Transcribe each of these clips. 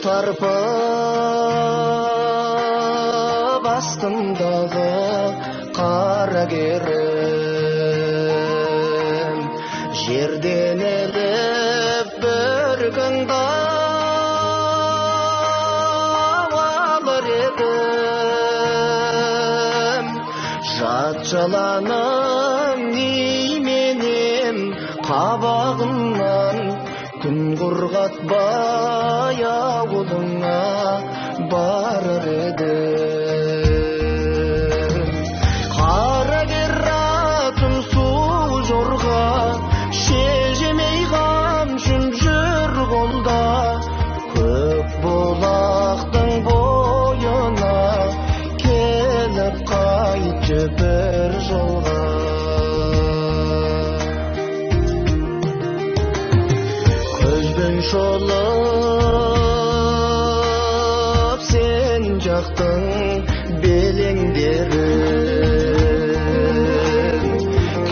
сарпы бастымдағы қара керім жерден еліп бір күнді алыр едім жат жаланың неменем қабағымнан күн құрғатпай ауылыңа барар едім қара кер атым су жорға шежемей қамшым жүр қолда көк бұлақтың бойына келіп қайтты бір жолға шолып сен жақтың белеңдерін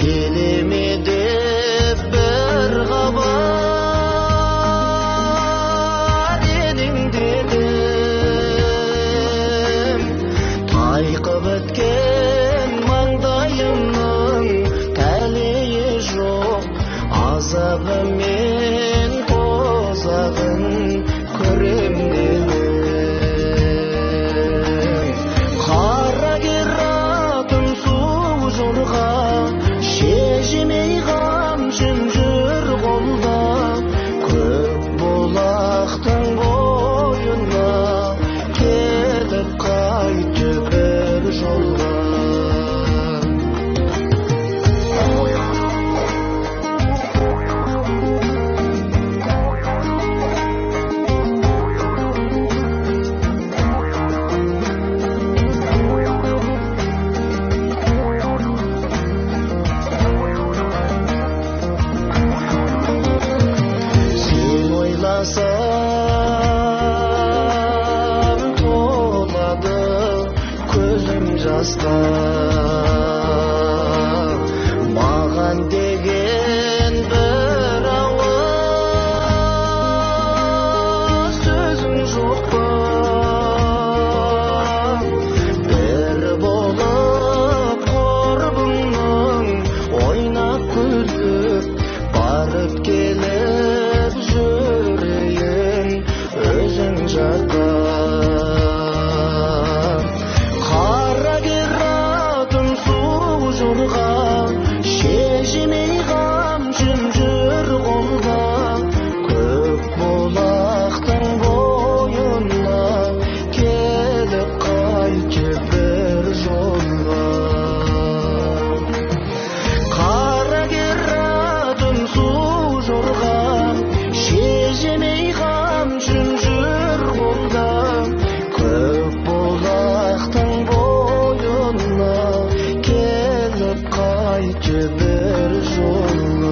келеме деп бір хабар едің дедім тайқы біткен маңдайымның тәлейі жоқ азабымен тозағын көрем дедім қара кер атым су жорға шежемей қамшым жүр қолда көк бұлақтың бойына кетіп қайтты бір жолға толады көзім жасқа маған деген бір ауыз сөзің жоқ па бір болып құрбыңның ойнап күліп барып келіп жүрейін өзің жаққа қара кер атым су жорға шежемей қамшым жүр қолда көк бұлақтың бойына келіп қайтты бір жолға қара кер атым су жорға шежемей қамшым жүр қолда көк бұлақтың бойына келіп қайтты бір жолға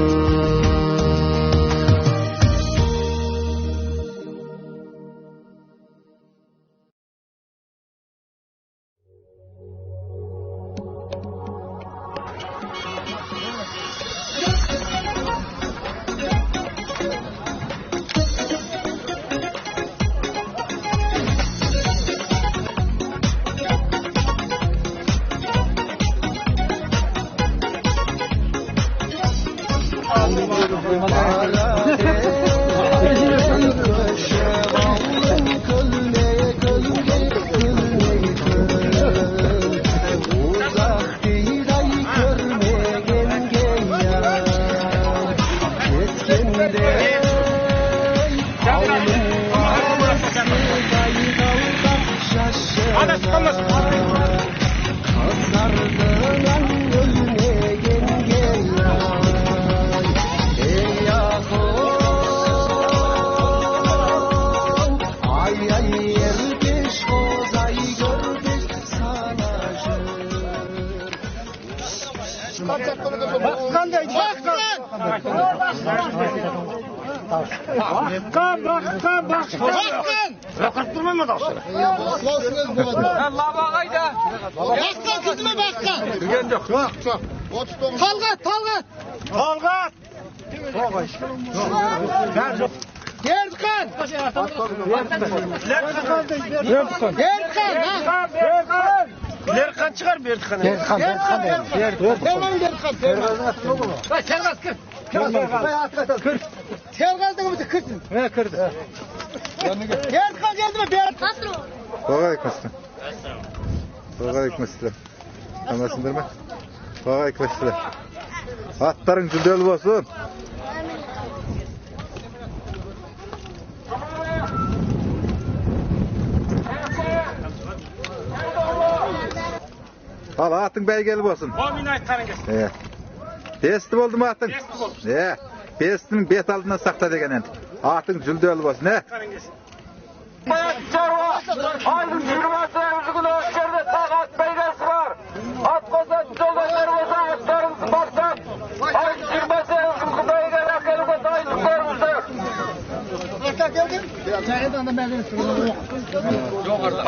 Berdikan. Berdikan çıkar mı Berdikan? Berdikan. Sergazdan mı kırsın? Ne kırdı? Berdikan geldi mi? Berdikan. Bağa ekmesiyle. Bağa ekmesiyle. Anlasındır mı? Bağa ekmesiyle. Atların cüldeli olsun. Al atın beygeli olsun. 10 bin aytların gelsin. Besti oldu mu atın? Besti oldu. Bestinin bet altından sakta degen endi. Atın cüldeli olsun. Aydın 20 günü öşkerde at beygesi var. At koza yoldaşlar olsa atlarınızı baksan. Aydın 20 günü beyge yakeli koza aydın görmüştür.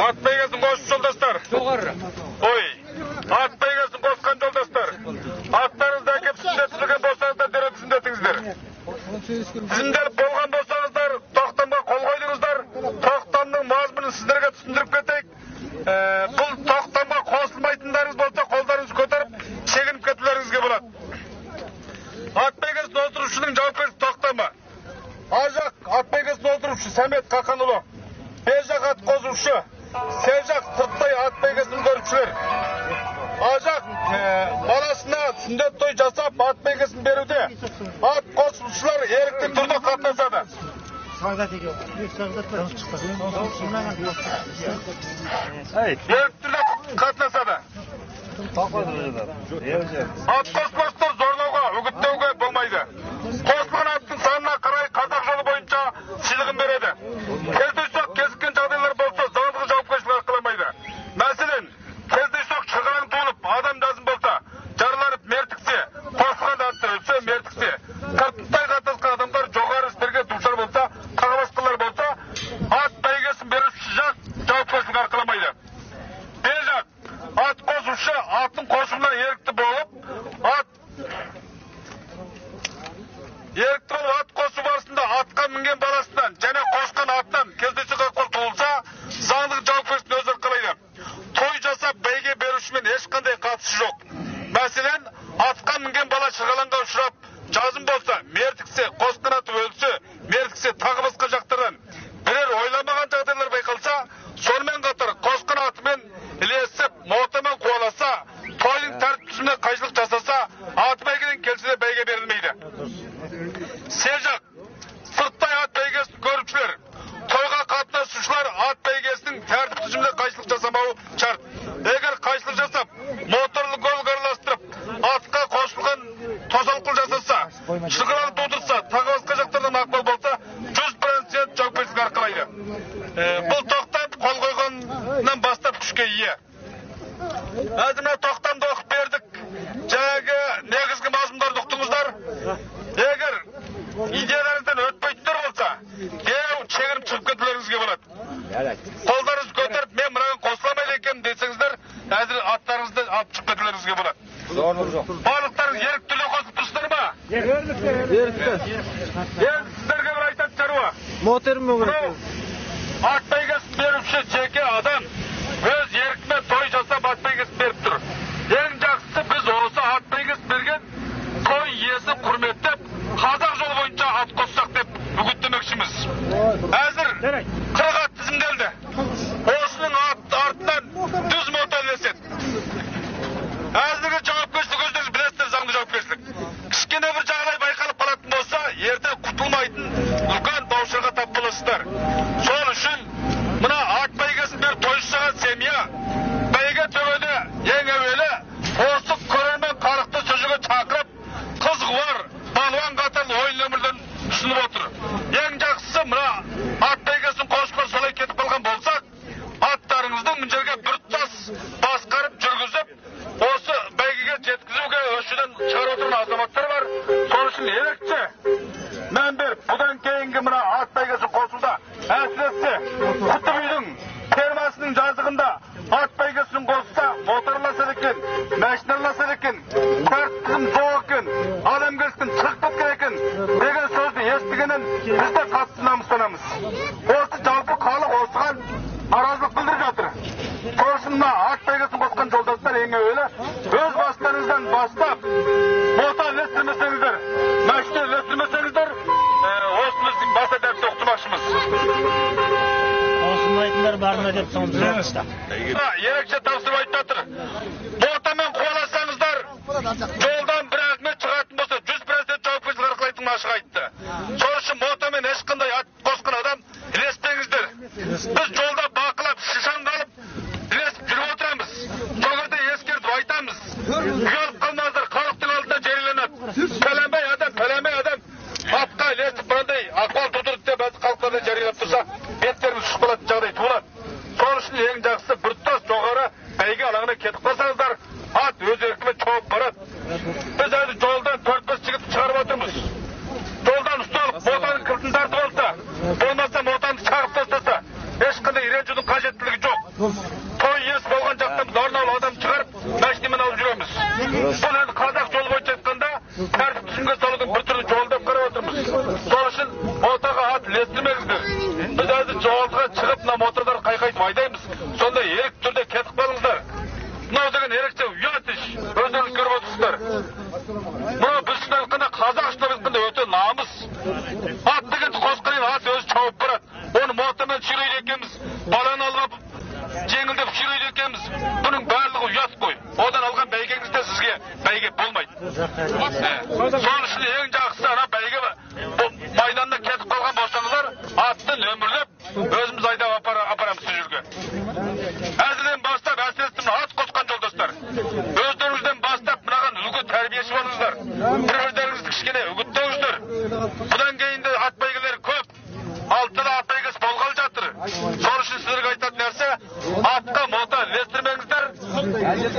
At beygesin koşmuş yoldaşlar. Oy. At beygesin koşkan yoldaşlar. Atlarınızda hep sünnetçiliğin bolsanız da dere sünnetіңіздер. Sizler bolgan bolsanızlar, toqtamga qol qo'ydingizlar. Toqtamning mazmunini sizlarga tushuntirib ketaylik. Bu toqtamga qo'shilmaydilaringiz bo'lsa, qo'llaringizni ko'tarib, chekinib ketularingizga bo'ladi. At beygesini o'tiruvchining javobgarligi toqtama. Ajaq at beygesini o'tiruvchi Samet Qaqanұлы. Bejaq at qo'zuvchi Sevjaq Sirtday at beygesini ko'ruvchilar. Ajaq balasına sünnet toy jasap at beygesini berude. At qo'shuvchilar erkli turda qatnashadi. Erkli qatnashadi. At qo'shmaslar zo'rlauga, үгіттеуге болмайды. Qo'shilgan attың sanına qarай қазақ жолы бойынша сыйлығын береді. Кездейсоқ кезіккен жағдайлар болса, заңдық жауапкершілік арқаламайды. Мәселен, кездейсоқ шығарың туылып, адам жазым болса, жарыланып мертіксе, қосылған аты өлсе мертіксе, қырттай қатысқан адамдар жоғары істерге душар болса, қағыласқылар болса, ат бәйгесін беруші жақ жауапкершілік арқаламайды. Бейжақ, ат қосушы аттың қосуына ерікті болып, ат қосу барысында атқа мінген баласынан және қосқан аттан кездейсоқ ақпар туылса, заңдық жауапкершілікті өз арқалайды. Той жасап бәйге берушімен ешқандай қатысы жоқ. Мәселен, атқа мінген бала шырғалаңға ұшырап, жазым болса, мертіксе, қосқан аты өлсе, мертіксе тағы басқа жақтардан бірер ойламаған жағдайлар байқалса, сонымен қатар қосқан атымен ілесіп, мотамен қуаласа, тойдың тәртіп түзіміне қайшылық жасаса, аты бәйгеден келсе де бәйге берілмейді. Sevjaq, Sirtday at бәйгесін көрушілер, тойға қатынасушылар at бәйгесінің тәртіп түзіміне қайшылық жасамауы шарт. Егер қайшылық жасап, моторлы гол араластырып, атқа қосылған тосалқыл жасаса, шырғалаң тудырса, тағы басқа жақтардан ақпал болса, 100% жауапкершілік арқалайды. Бұл тоқтам қол қойғаннан бастап күшке ие. Әзірме тоқтамды оқып бердік. Жаңағы негізгі мазмұндарды ұқтыңыздар. Егер идеяларыңыздан өтпейтіндер болса, дереу чегініп шығып кетулеріңізге болады. Қолдарыңызды көтеріп, мен мынаған қосыламайды екен десеңіздер, әзір аттарыңызды алып шығып кетулеріңізге болады. Барлықтарыңыз еріктілі қосып тұрсыздар ма? Ерікті. Сіздерге бір айтатын шаруа. Ат бәйгесін беруші жеке адам өз еркімен той жасап ат бәйгесін беріп тұр. Ең жақсысы біз осы ат бәйгесін берген той иесі құрметтеп, қазақ жолы бойынша ат қоссақ деп үгіттемекшіміз. Әзір 40 ат тізімделді. Осының артынан 100 мота ілеседі. Әзірге жауапкершілік өздеріңіз білесіздер, заңды жауапкершілік. Кішкене бір жағдай байқалып қалатын болса, ерте құтылмайтын үлкен даушарға тап боласыздар. Сол үшін мына ат бәйгесін беріп той жасаған семья бәйге төбеде ең әуелі осы көрермен қарықты сөзіге шақырып, қызғуар, балуан қатарлы ойын өмірден түсініп отыр. Ең жақсысы мына ат бәйгесін қосып солай кетіп қалған болсақ, аттарыңызды мына жерге бір тұтас басқарып жүргізіп, осы бәйгеге жеткізуге өшіден шығарып отырған азаматтар бар. Сол үшін ерекше мән беріп, бұдан кейінгі мына ат бәйгесін қосуда әсіресе Құтты үйдің фермасының жазығында ат бәйгесін қосса, моторласа екен, машиналаса екен, тәртіп жоқ екен, адамгершіліктен шығып кеткен екен деген сөзді естігенін біз де қатты намыстанамыз. Осы жалпы халық осыған наразылық білдіріп жатыр. Сол үшін мына ат бәйгесін қосқан жолдастар ең әуелі өз бастарыңыздан бастап мота ілестірмесеңіздер, мәшті ілестірмесеңіздер, осымыздың баса дәріп тоқтымақшымыз. Осындайтындар бар ма деп соны сұрағышта. Ерекше тапсырып айтып жатыр. Мотамен қуаласаңыздар, жолдан бір әңгіме шығатын болса 100% жауапкершілік арқалайтынын ашық айтты. Сол үшін мотамен ешқандай ат қосқан адам ілеспеңіздер. Біз жолда бақылап, шишан қалып, ілесіп жүріп отырамыз. Сол жерде ескертіп айтамыз. Ұялып қалмаңыздар, халықтың алдында жерленеді. Пәленбай адам атқа ілесіп мынандай ахуал тудырды деп халықтарда жариялап тұрса, беттеріңіз ұшып қалатын жағдай туылады. Сол үшін ең жақсысы біртұтас жоғары бәйге алаңына кетіп қалсаңыздар, ат өз еркімен шауып барады. Біз әлі жолдан 4-5 жігіт шығарып отырмыз. Жолдан ұсталып, мотаның кілтін тартып алса, болмаса мотаны шағып тастаса, ешқандай ренжудің қажеттілігі жоқ. Той иесі болған жақтан біз арнаулы адам шығарып, мәшінемен алып жүреміз. Бұл енді қазақ жолы бойынша айтқанда, тәртіп түсінге салудың бір түрлі жолы деп қарап отырмыз. Сол үшін мотаға ат ілестірмеңіздер. Біз әлі жолға шығып, мына моталар қайқайтып айдаймыз. Сонда ерік түрде кетіп қалыңыздар. Мынау деген ерекше ұят іш. Өздеріңіз көріп отырсыздар. Мынау біз үшін айтқанда, қазақ үшін айтқанда өте намыс. Ат деген қосқанын ат өзі шауып барады. Оны мотамен сүйрейді екенбіз, баланы алып жеңілдеп сүйрейді екенбіз. Бұның барлығы ұят қой. Одан алған бәйгеңіз де сізге бәйге болмайды. Сол үшін ең жақсысы ана бәйге майданына кетіп қалған болсаңыздар, атты нөмірлеп өзіміз айдап апарамыз сіз жүрге. Әзірден бастап әсірестім ат қосқан жолдастар. Өздеріңізден бастап мынаған үлгі тәрбиеші болыңыздар. Бір-өздеріңізді кішкене үгіттеңіздер. Бұдан кейін де ат бәйгелері көп. Алтыда ат бәйгесі болғалы жатыр. Сол үшін сіздерге айтатын нәрсе, атқа мота ілестірмеңіздер.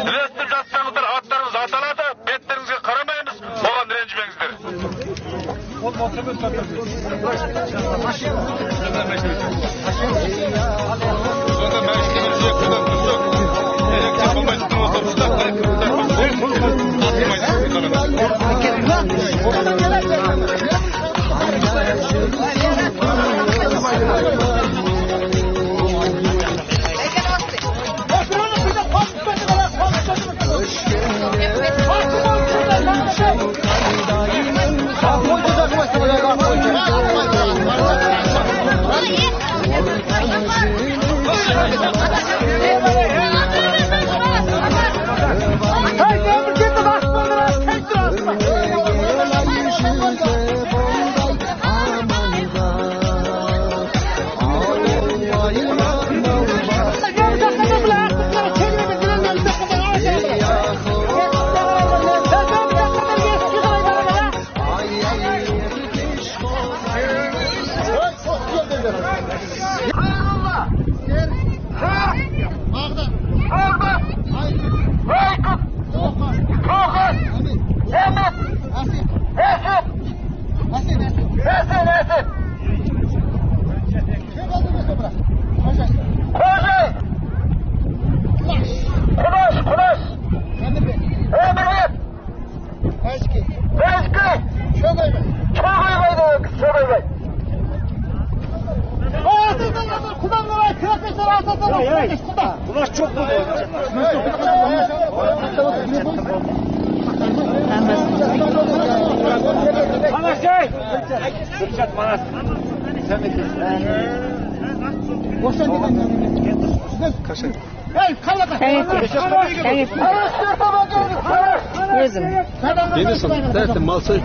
Ілестіріп жатсаңыздар, аттарыңыз аталады, беттеріңізге қарамаймыз, оған ренжімеңіздер. Ulan çok mu? Manas gel. Sıçrat Manas. Sen de gel. Boşan gidin. Kaşın. Hey, kallaka. Evet. Özüm. Yenisin. Dersin mal sayı.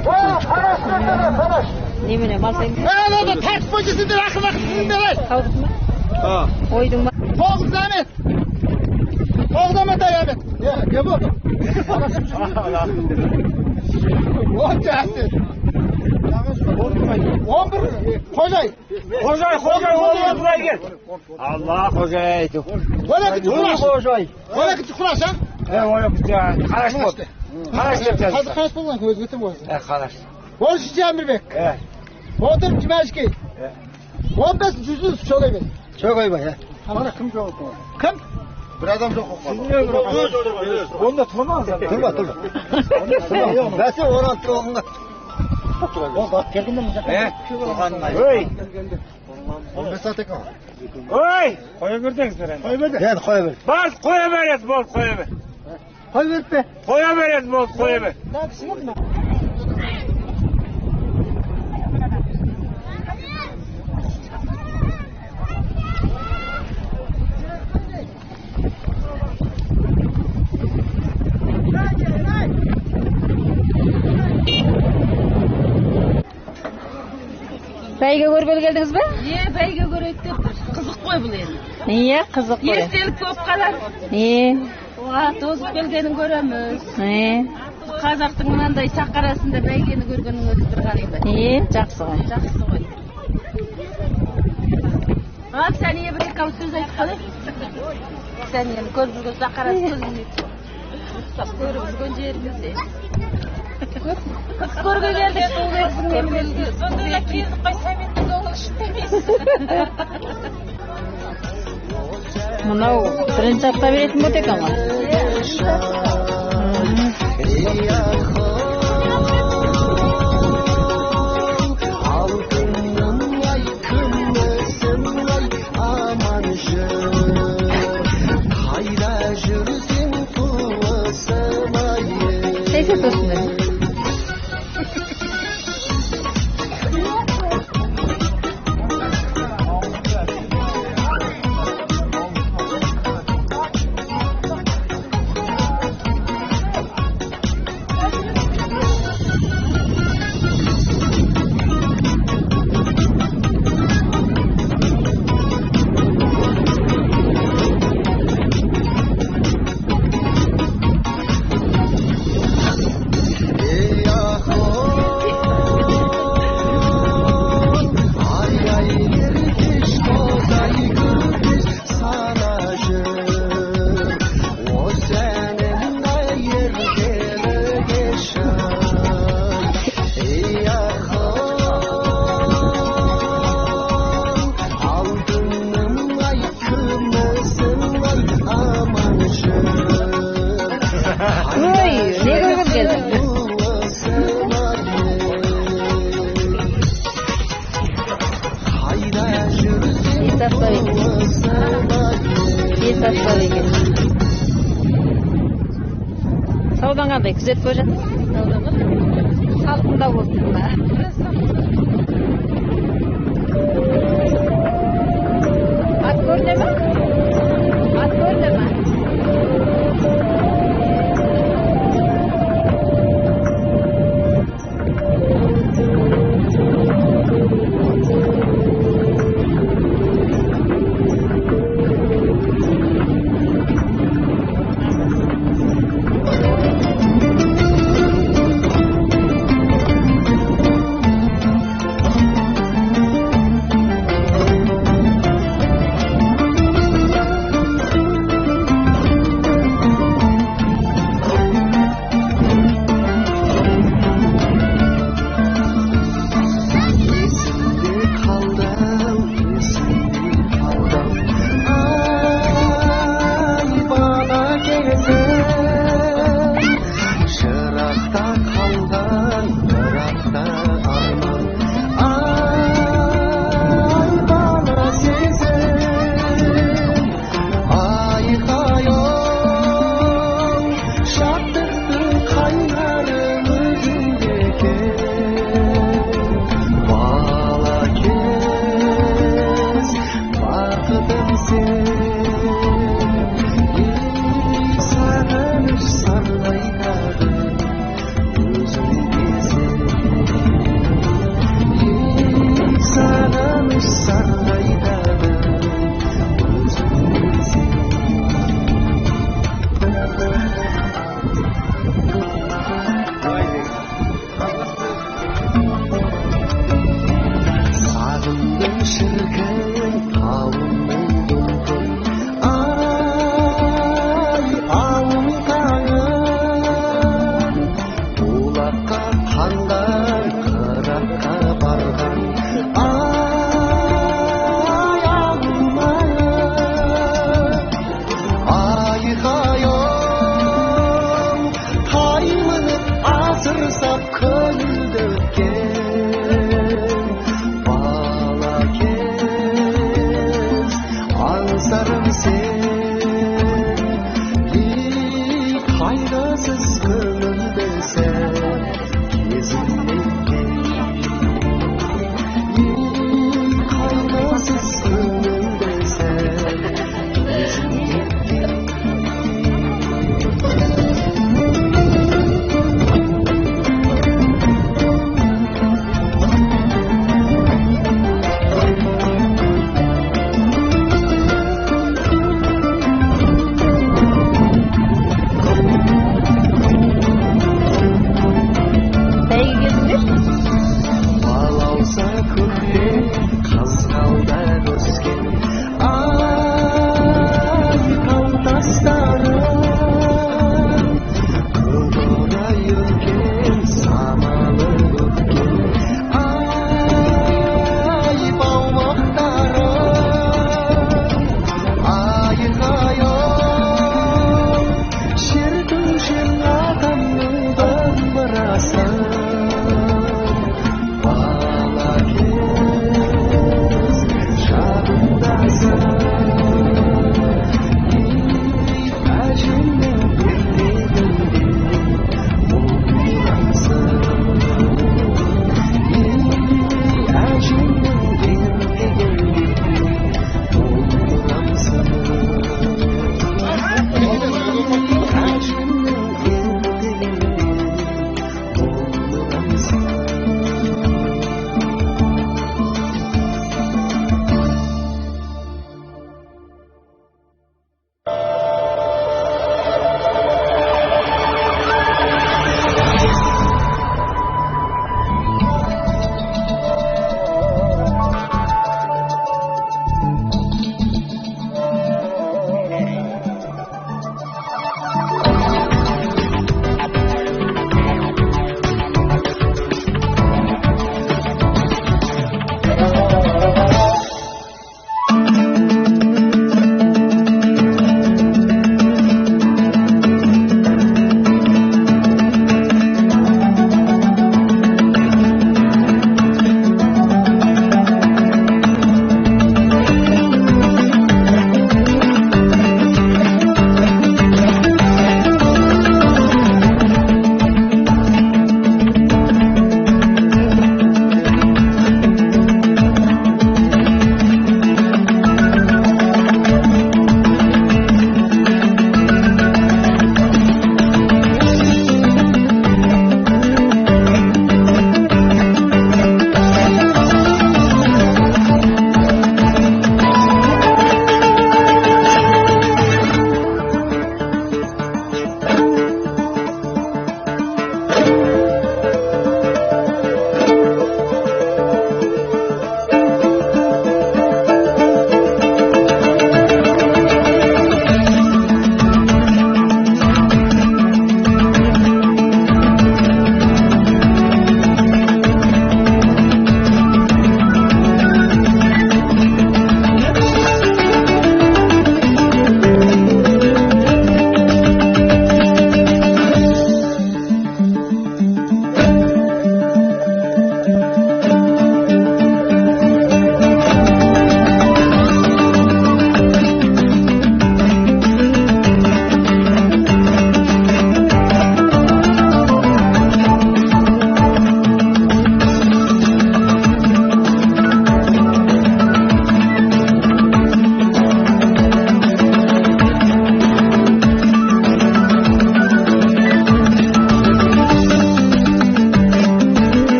Ne bileyim mal sayı. Ben orada ters bacısıdır, akılak sizindeler. Kavurdun mu? Ha. Koydun mu? Soğuk zahmet. Soğuk zahmet dayanın. Ne bu? O cahil. 11 Hocay. Hocay oğlum buraya gel. Allah hocay. Öyle küçük kulaş. Hocay. Öyle küçük kulaş ha. Öyle küçük. Karaş mı? Karaş yapacağız. Hadi karaş bulun koyuz götür bu. Karaş. Boş Cemil Bek. Evet. Motor Cimeşki. 15 cüzü söyle bir. Çok ayıp ya. Bana kim çok oldu? Kim? Bir adam çok oldu. Onu da tutmaz. Durma. Versin oran tuğunga. Ой, 15 saat ekan. ой, koya verdingsizlar endi. Qo'yib berdi. Endi qo'yib ber. Bas, qo'ya berasiz, bo'ldi, qo'ya ber. Qo'yib berdi. Qo'ya berasiz, bo'ldi, qo'ya ber. Bәйге көргелі келдіңіз бе? Бәйге көрейік деп қызық қой бұл енді. Қызық қой. Естелік көп қалар. Тозып келгенін көреміз. Қазақтың мынандай сақарасында бәйгені көргенің өтіп тұрғаның ба? Жақсы ғой. Жақсы ғой. Ал сән ие бір екі сөз айтып қалай? Сән енді көріп жүрген сақарасы көзіңе көріп жүрген жерімізде. Қыз көрге келдік, сол мерзім емелге. Сондайға келдік қой, сәметтің көңіл ішіндемейсіз. Мынау бірінші апта беретін бөт екен ғой. Neyse dostum. Саудан қандай күзет болып жатыр? Салқында болып тұр ма? Ат көріне ме? Ат көріне ме?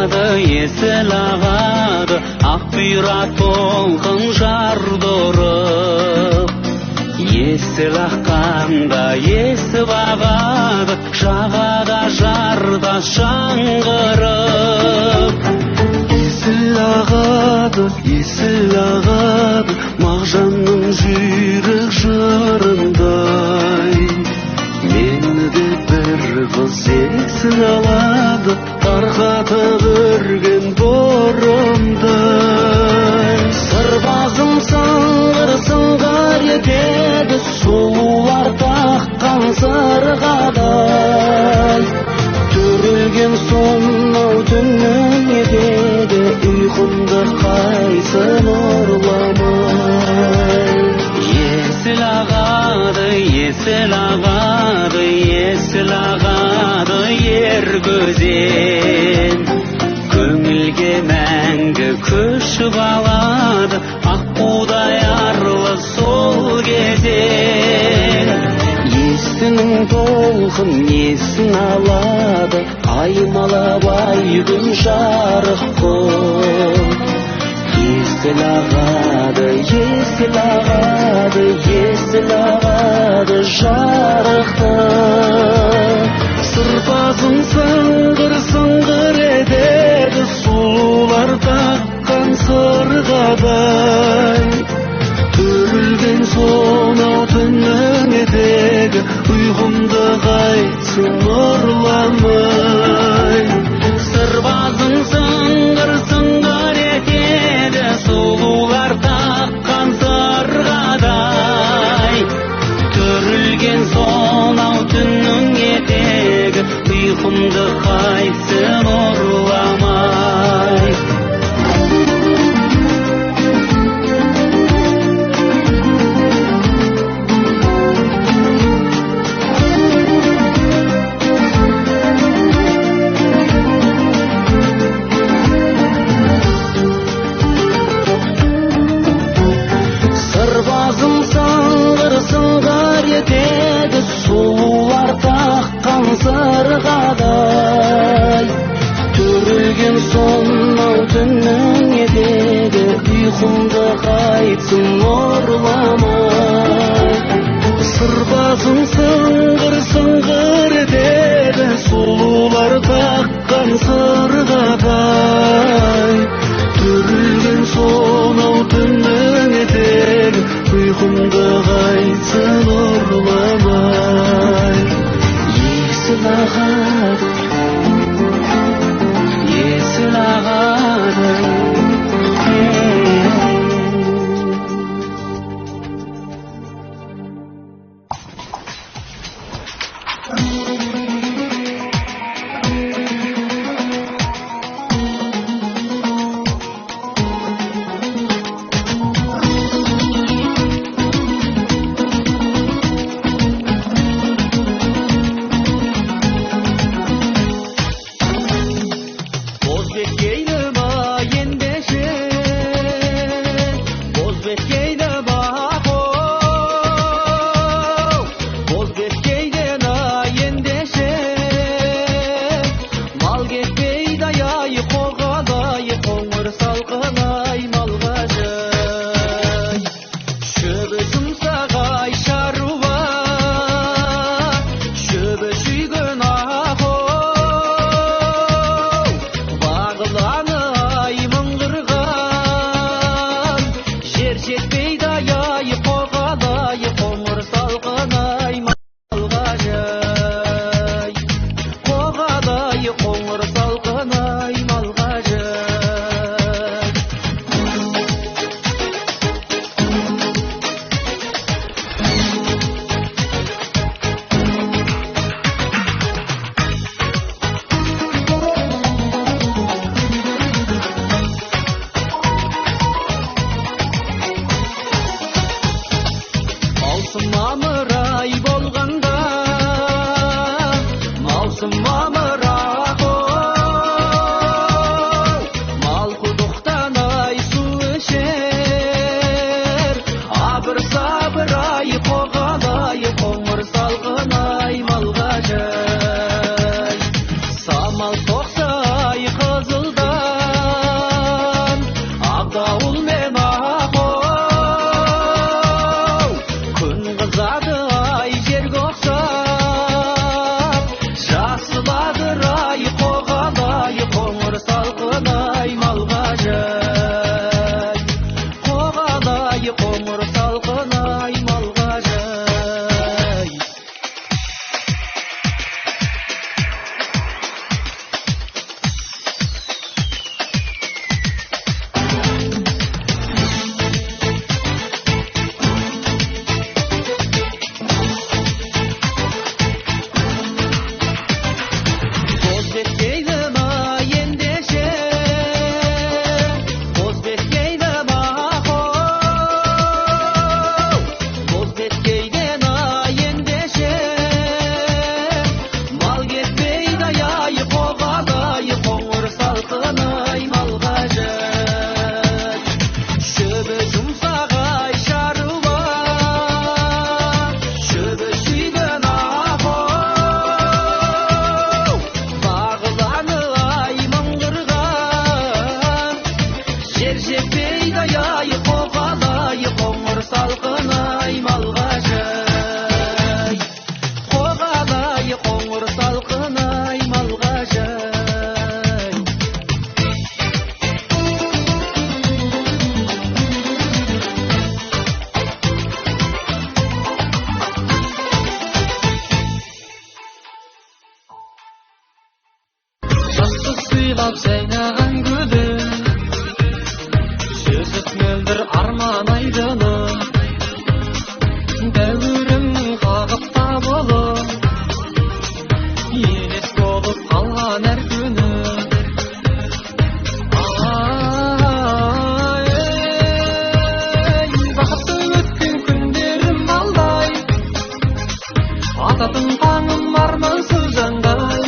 есіл ағады, ақ бұйрат толқын жардырып. Есіл аққанда есіп ағады, жағада жарда шаңғырып. Есіл ағады, Мағжанның жүйрік жырындай. Мені де бір қыз есін алады, тарқатып өрген бұрымдай. Сырбазым сыңғыр етеді, сұлулар таққан сырғадай. Түрілген сонау түннің етеді, ұйқымды қайсын ұрламай. Есіл ағады, ер көзен. Көңілге мәңгі көшіп алады, аққудай арлы сол кезен. Есінің толқын есін алады, аймалап айдың жарық қып. Есіл ағады жарықты. Сырбазым сыңғыр етеді, сұлулар таққан сырғадай. Түрілген сонау түннің етегі, ұйқымды қайтсын ұрламай. Сырбазым сыңғыр етеді, сұлулар таққан сырғадай. Түрілген сонау түннің етегі, ұйқымды қайтсын ұрламай. Сырбазым сыңғыр етеді, сұлулар таққан сырғадай. Түрілген сонау түннің етегі, ұйқымды қайтсын ұрламай. Сырбазым сыңғыр етеді, сұлулар таққан сырғадай. Түрілген сонау түннің етегі, ұйқымды қайтсын ұрламай. Есіл ағады, Samal soqsay qızılda сыйлап жайнаған гүлім, жүзіп мөлдір арман айдыным, дәуірімнің қағыпта болып, елес болып қалған әр күнім. Бақытты өткен күндерім балдай, ататын таңым армансыз жандай,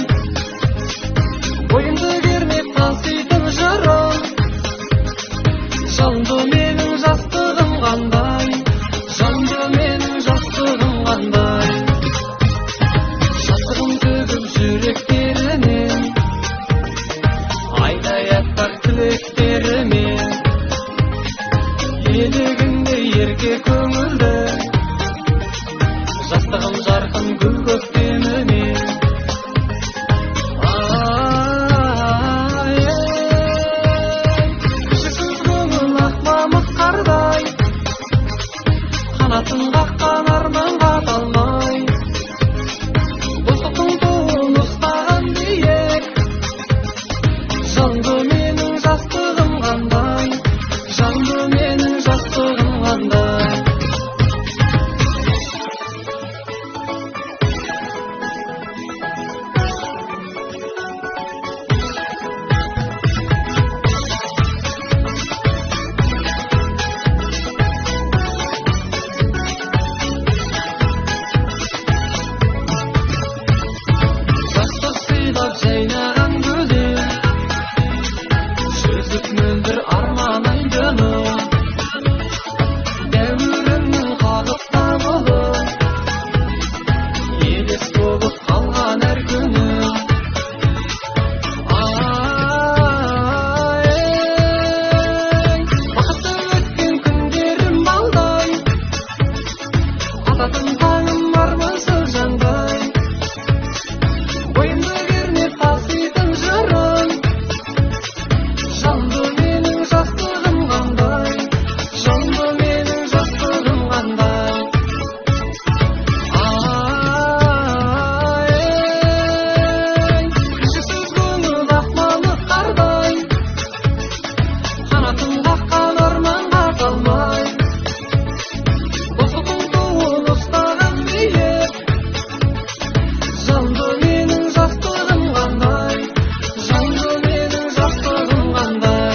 бойымды кернеп таситын жырым, жанды менің жастығым қандай, жанды менің жастығым қандай. Жастығым төгіп жүректерінен, айдай аппақ тілектерімен, елігінде ерке көңілді, жастығым жарқын гүл көктемімен. Кішісіз көңіл ақ мамық қардай, қанатын қаққан арманға талмай, достықтың туын ұстаған биік, жанды менің жастығым қандай, жанды менің жастығым қандай. Жастық сыйлап жайнаған гүлім, жүзіп мөлдір арман айдыным, дәуірімнің қағыпта болып, елес болып қалған әр күнім. Бақытты өткен күндерім балдай, ататын таңым армансыз жандай, бойымды кернеп таситын жырым, жанды менің жастығым қандай, жанды менің жастығым қандай. Кішісіз көңіл ақ мамық қардай, қанатын қаққан арманға талмай, достықтың туын ұстаған биік, жанды менің жастығым қандай, жанды менің жастығым қандай.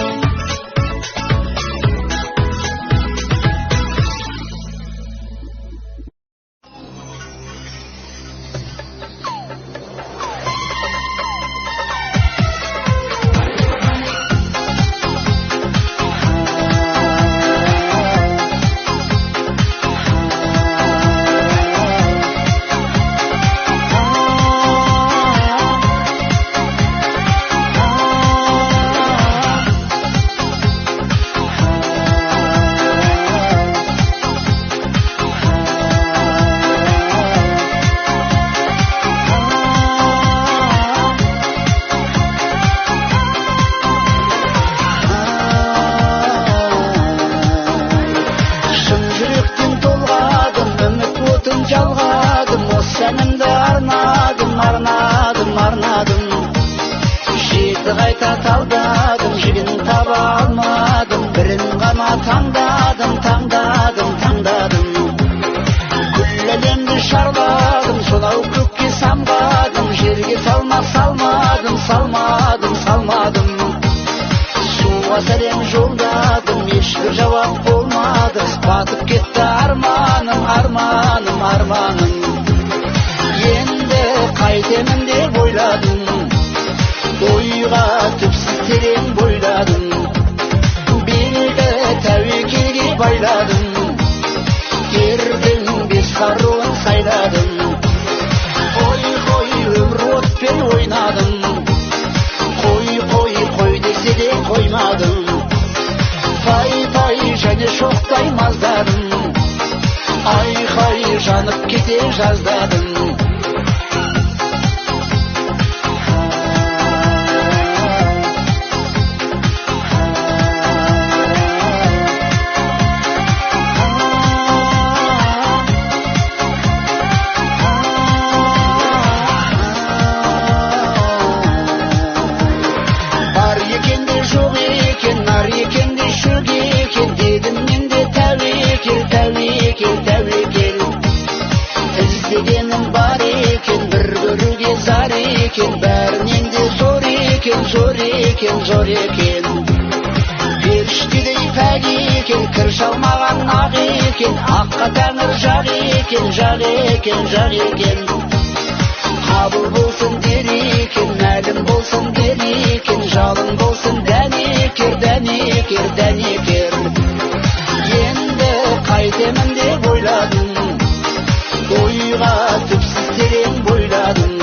Шын жүректен толғадым, үміт отын жалғадым, осы әнімді арнадым, арнадым, арнадым. Жеті қайта талдадым, жігін таба алмадым, бірін ғана таңдадым, таңдадым, таңдадым. Күл әлемді шарладым, сонау көкке самғадым, жерге салмақ салмадым, салмадым, салмадым. Суға сәлем жолдадым, ешбір жауап болмады, батып кетті арманым, арманым, арманым. Енді қайтемін деп ойладым, ойға түпсіз терең бойладым, белгі тәуекелге байладым, ердің бес қаруын сайладым. Қой, қой, өмір отпен ойнадым, қой, қой, қой десе де қоймадым. Пай, пай, және шоқтай маздадым, айқай жанып кете жаздадым. ekan, zor ekan, zor ekan. Periştedey pәк ekan, kir çalmağan ақ ekan. Аққа тәңір жақ ekan, жақ ekan, жақ ekan. Qabul bolsun der ekan, мәлім bolsun der ekan. Жалын bolsun дәнекер, дәнекер, дәнекер. Енді қайтемін деп ойладым, ойға түпсіз терең бойладым.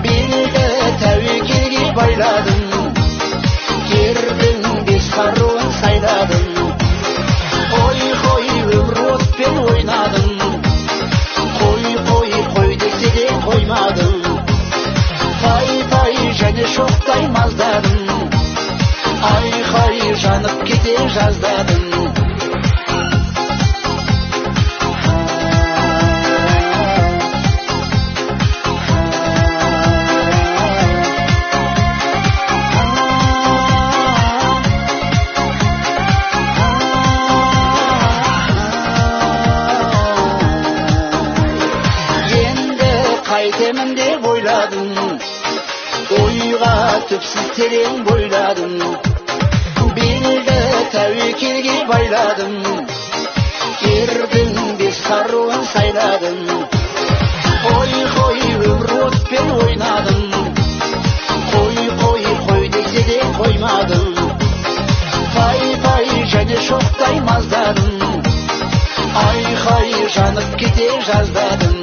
Белді тәуекелге байладым, ердің бес қаруын сайладым. Қой, қой, өмір отпен ойнадым, қой, қой, қой десе де қоймадым. Пай, пай, және шоқтай маздадым, айқай жанып кете жаздадым. Қайтемін деп ойладым, ойға түпсіз терең бойладым. Белді тәуекелге байладым, ердің бес қаруын сайладым. Қой, қой, өмір отпен ойнадым, қой, қой, қой десе де қоймадым. Пай, пай, және шоқтай маздадым, айқай жанып кете жаздадым.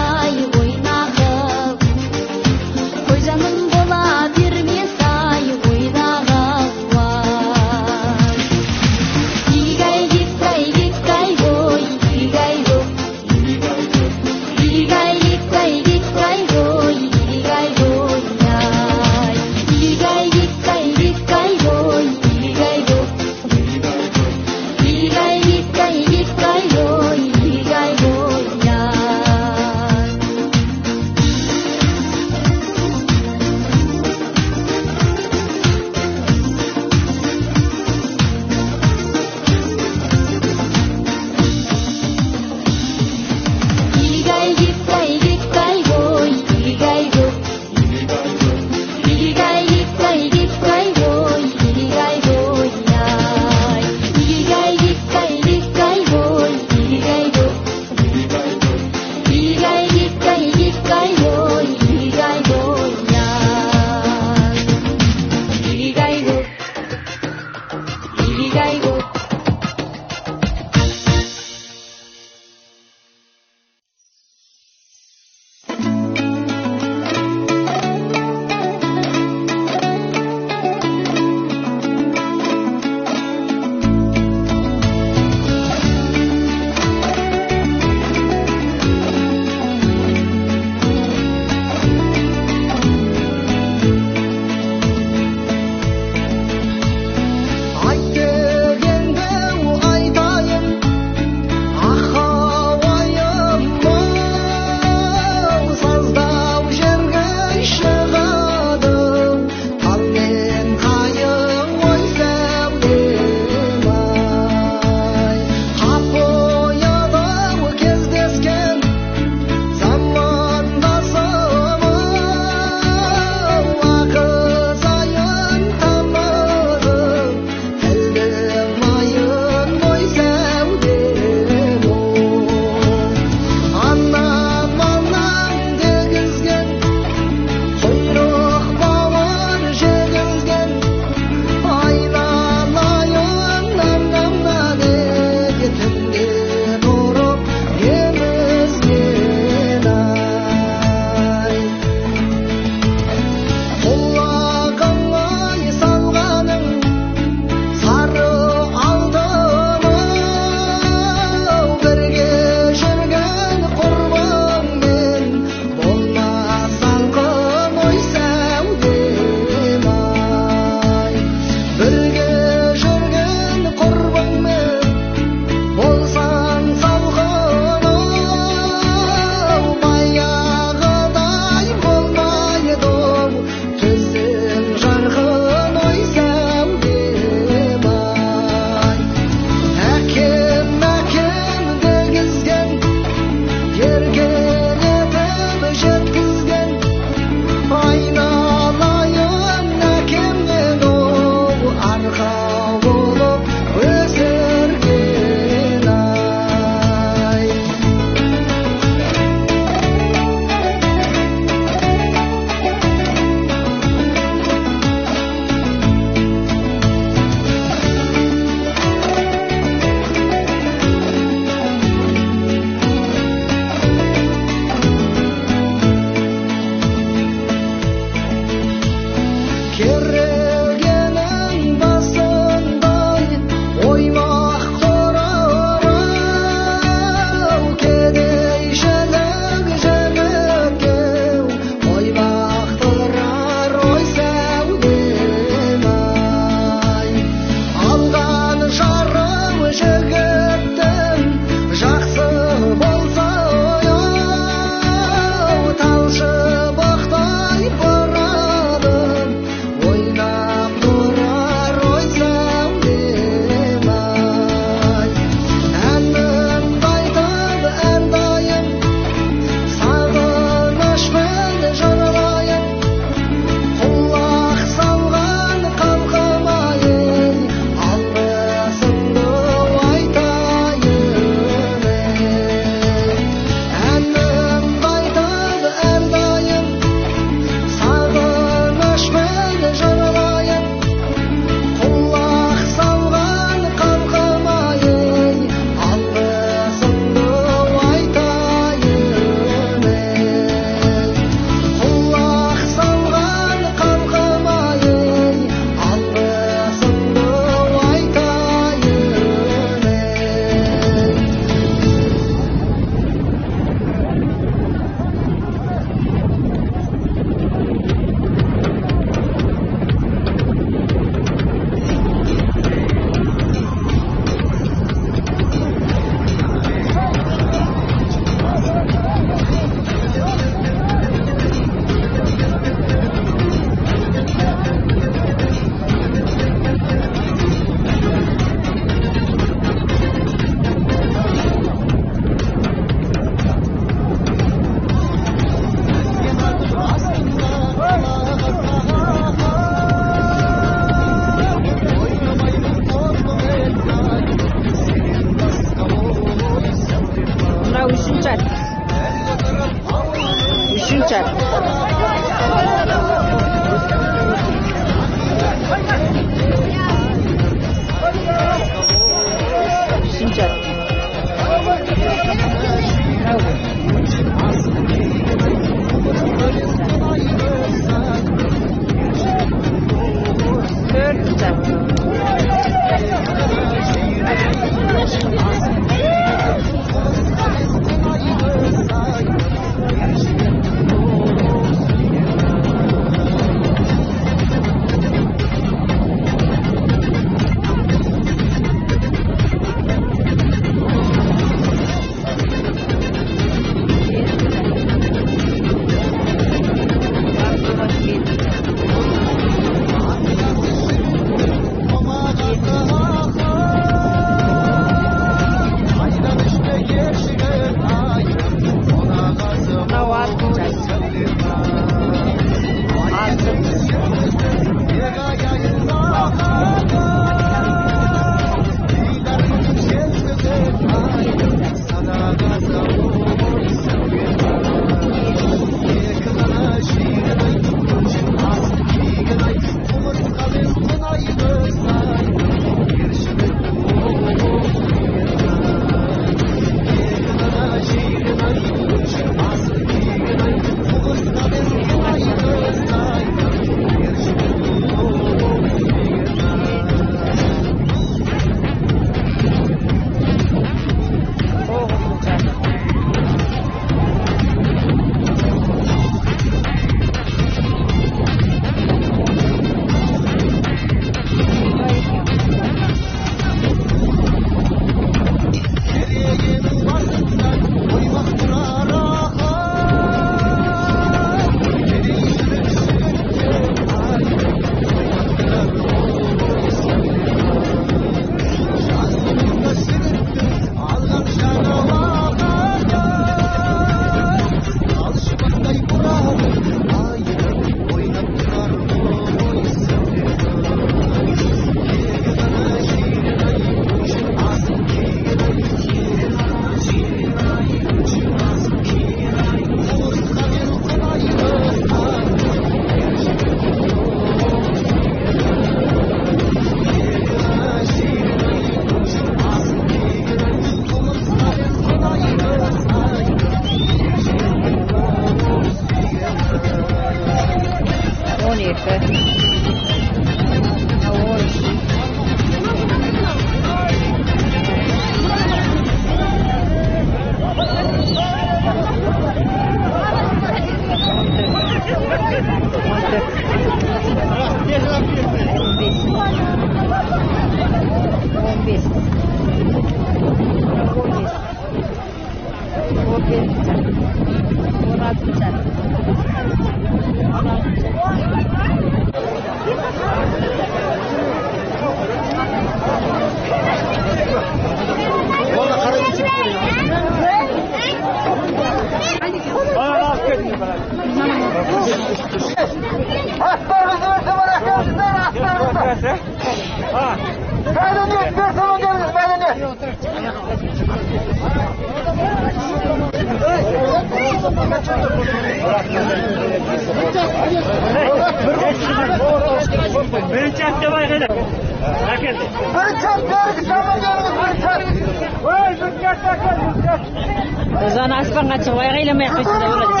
Ozan aspanға çıkmay qaylamay qo'ysa da bo'ladi.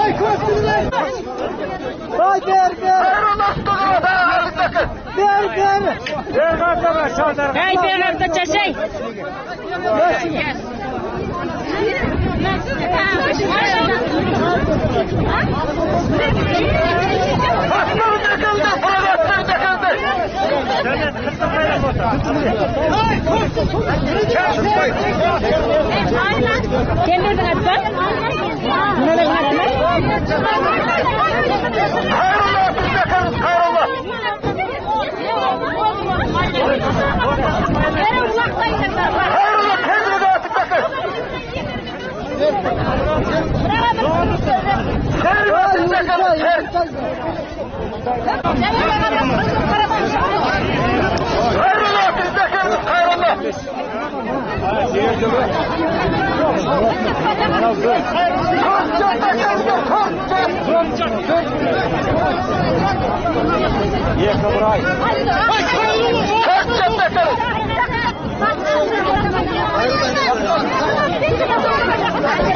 Ay ko'pchilik. Ay berge. Hey berganda chashay. Kendin atma. Neden atma?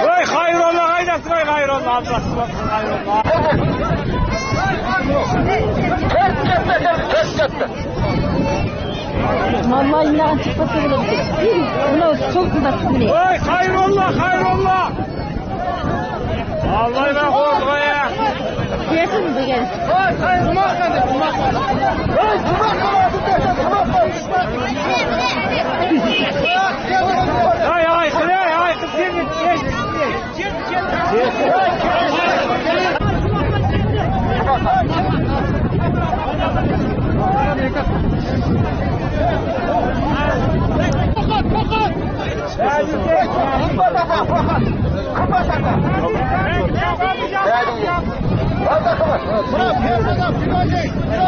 Vay hayrollah aynasın vay hayrollah ablası baksın hayrollah. Vallahi inan çıkması bile bir. Bunu çok güzel bile. Vay hayrollah hayrollah. Vallahi ben korktum ya. Yesin de gel. Ay ay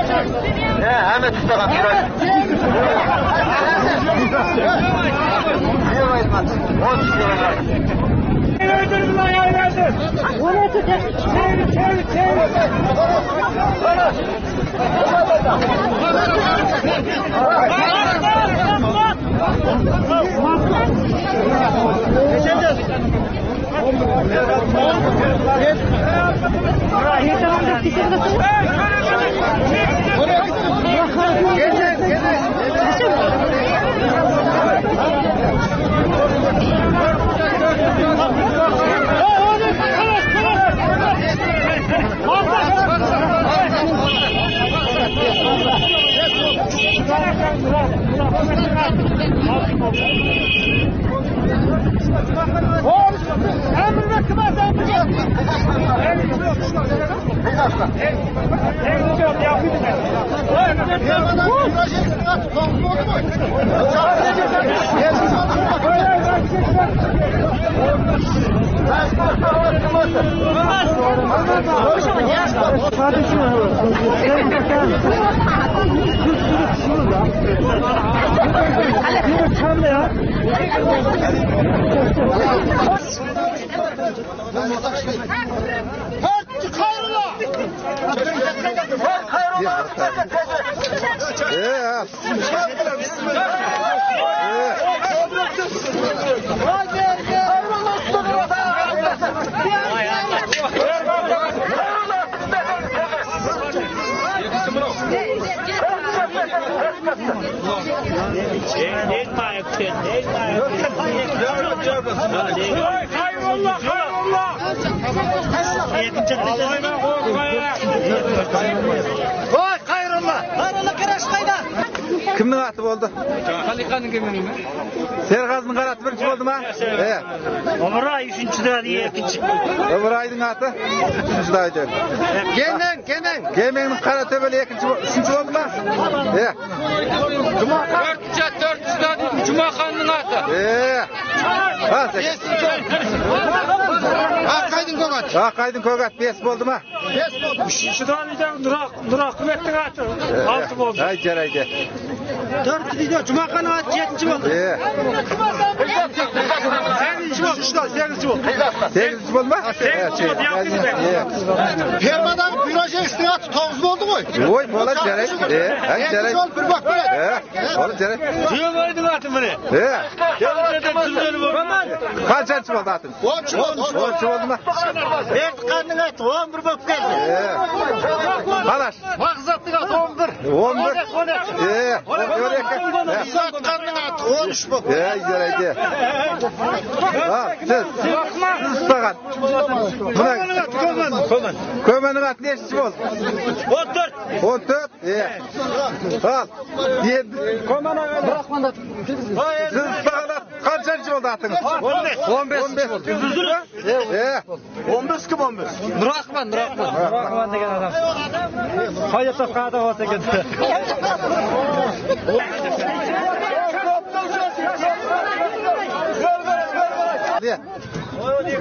kız gel. Ahmet Usta'dan Öldürdün lan yaylandır. Onu tutacak. Çevir. Hayır. Voy, Hayrullah. Hayrullah karaş qayda? Kimning ati bo'ldi? Xaliqaning kimning? Serg'azning qarati birinchi bo'ldimi? Umray 3-da, 2-chi. Umrayning ati 3-da edi. Gemengning Qarato'beli 3-chi bo'ldimi? Jumaqon 4-da Jumaqonning ati. Aqaydın Kogat 5 bo'ldimi? 5 bo'ldi. 3-dan Nuraqmetning ati 6 bo'ldi. Ay jaraydi. 4-da Jumaqonning ati 7-chi bo'ldi. 8-chi bo'ldi. 8-chi bo'ldimi? Fermadan Bürojevichning ati 9 bo'ldi qo'y. Voy, bola jaraydi. Jaraydi. Bir bak böyle. Bola jaraydi. Yo'maydi ati meni. Qanchasi bo'ldi ating? 10 bo'ldi. 10 bo'ldimi? Ertqanning ati 11 bo'lib keldi. Qalash. Maqsadning ati 11. 11. Satqanning ati 13 bo'ldi. Jaraydi. Siz istag'an. Ko'maning ati nechchi bo'ldi? 14. 14. Al. Endi siz istag'an qanchasi bo'ldi atingiz? 15. 15 bo'ldi. 15 kim 15? Nuraqman degan odam. Hayotda qada bo'lsa ekan.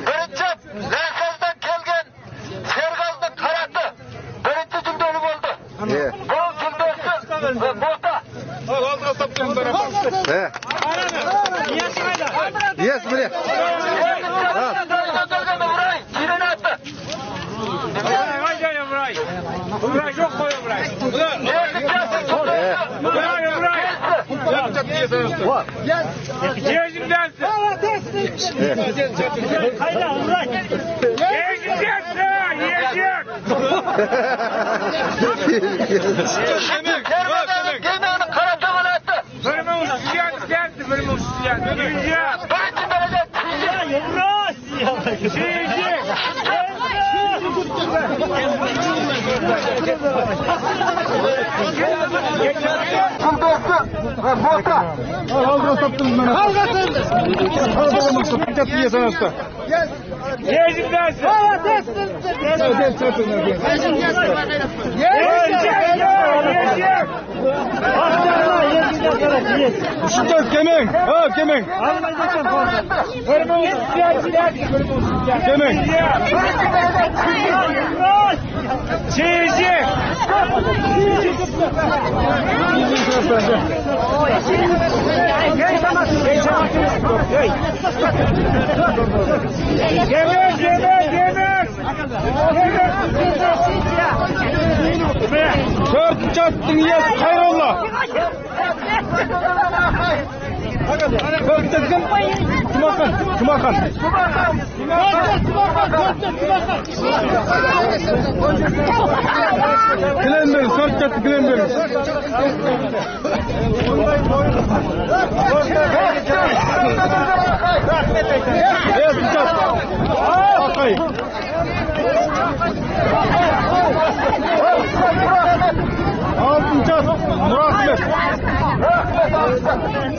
Birinchi Laqazdan kelgan Serg'azning qarati birinchi juldoni bo'ldi. Bu juldasi bo'ta. Oldiga topganlar. Yes, mire. Umray yo'q qo'y Umray. Qayda Umray?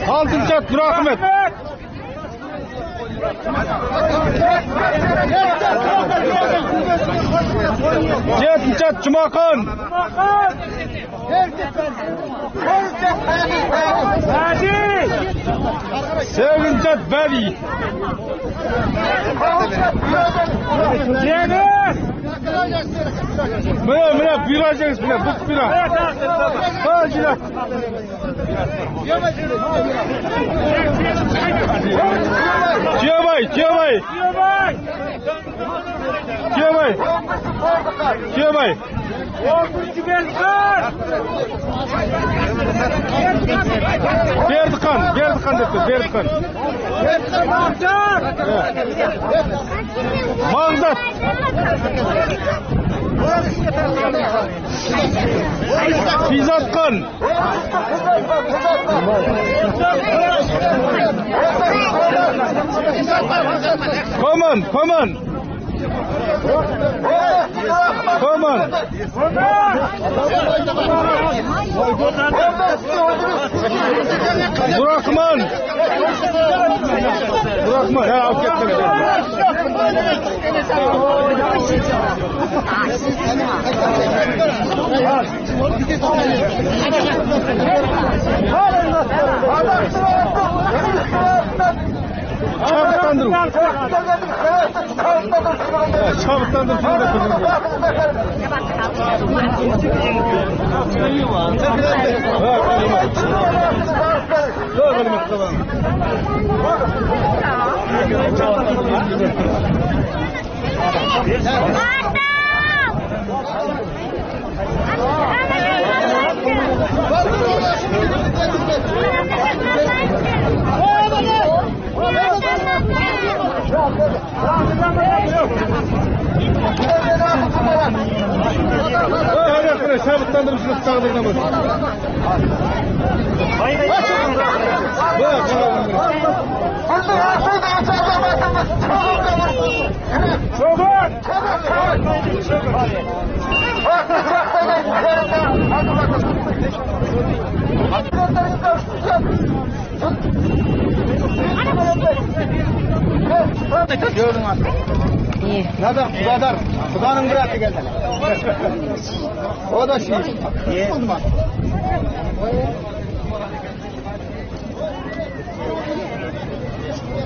Altınçat Nurahmet. Yetmişat Cumaqon. Sevinçat Badi. Mına büyüyeceğiz bile, bu bina. Hacılar. Ciyabay. Berdikan depti, Bağdat. Fizatkan. Come on. Burakman. Ya avukatlar. Kudanın bıraktı geldi. O da şey.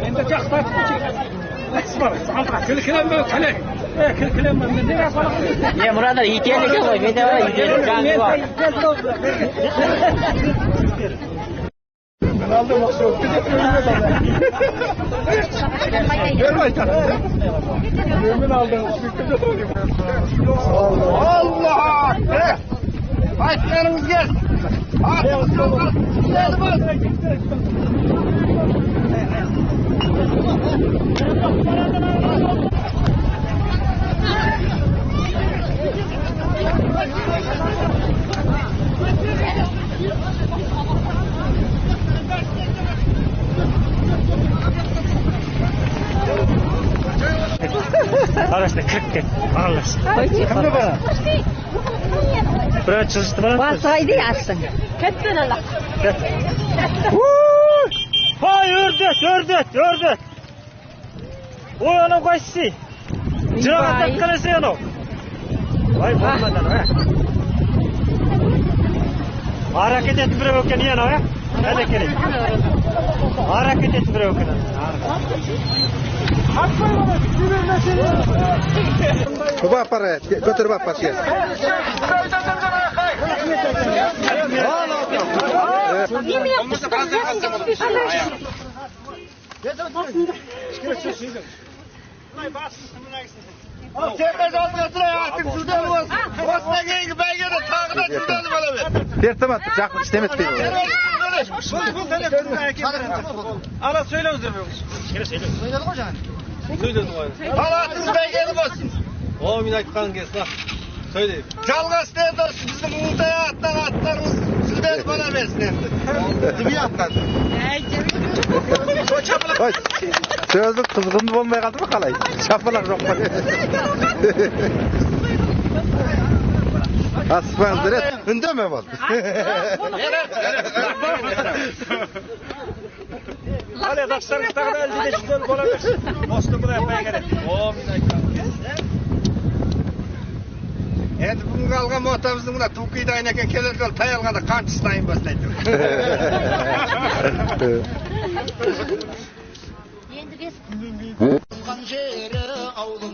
انت تخطف اصبر كل كلام كلام كل كلام من يا مراد يجيلك هو يجيلك Ben aldım maksul. Görme canım. Mümin aldım. Allah! Başkanımız gel. Arkadaşlar 40 kez. Arkadaşlar. Buraya çalıştı bana. Vasaydı yazsın. Ketten Allah. Vay ördek. O yana koştu. Cırava takkalası yana. Vay bakmadan ha. Hareket et bir bakın yana ha. Hadi gelin. Hareket et bir bakın. Baba para, götür baba pasiye. Tertemiz, çakmak istemet değil. Ana söyle özür dilerim. Söyle hocam. Söyledim abi. Halatınız beygeni basın. O minak kan gelsin. Söyle. Çalgaz derdi bizim uğdaya atlarımız sizleri bana versin. Gibi atlar. Oy, sözlük kızgın olmaya kaldı mı kalay? Şapılar yok mu? Asfalt direkt. Hünde mi var? Hadi taşlarınız da elde de şöyle olabilir. Mostu buraya yapmaya gerek. O minak kan. Endi bugun algan motamızın buna Tukuyda ayneken keler kal tayalganda kan çıstayın baslaydı. Endi biz Kanjeri avlum